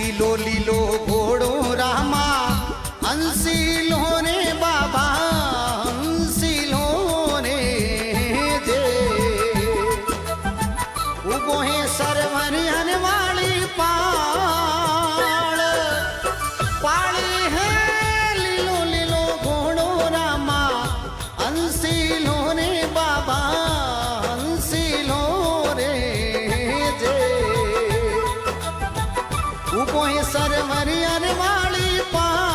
લીલો લીલો ઘોડો રામા હંસીલો રે બાબા હંસીલો રે જે ઉભો હે સરવર હનવાળી પાળ પાળી હે લીલો લીલો ઘોડો રામા હંસીલો રે બાબા હંસીલો રે જે ઉભો હે સરવર હનવાળી પાળ